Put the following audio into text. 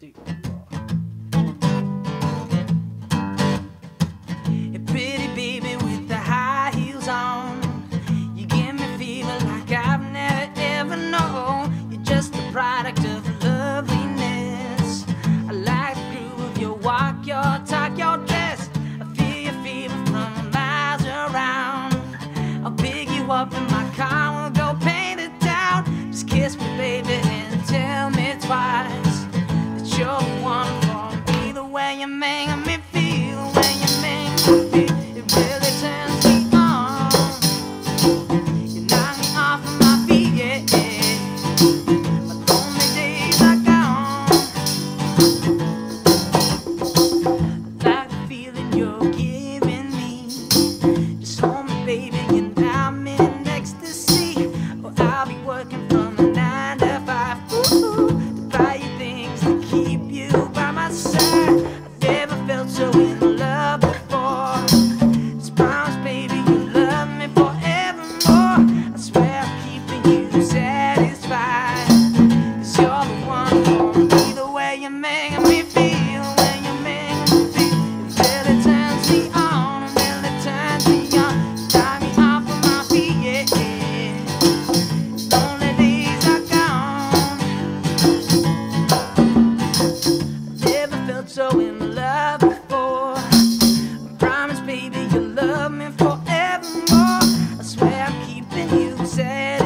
3, 4. Hey, pretty baby with the high heels on, you give me feeling like I've never ever known. You're just a product of loveliness. I like the groove of your walk, your talk, your dress. I feel your fever from miles around. I'll pick you up in my car, we'll go paint it down. Just kiss me, baby, and tell me twice that you're the one for me. The way you make me feel, the way you make me feel, it really turns me on. You knock me off of my feet, yeah. My lonely days are gone. I like the feeling you're giving me. Just hold me, baby, and I'm in ecstasy. Or I'll be working from a 9 to 5. Ooh, to buy you things to keep you by my side. I've never felt so in love before. Just promise, baby, you'll love me forevermore. I swear I'm keeping you satisfied, 'cause you're the one for me. The way you make me feel, when you make me feel, it really turns me on, it really turns me on. Tie me off of my feet, yeah. Lonely days are gone. Never felt so in love before. I promise, baby, you'll love me forevermore. I swear I'm keeping you satisfied.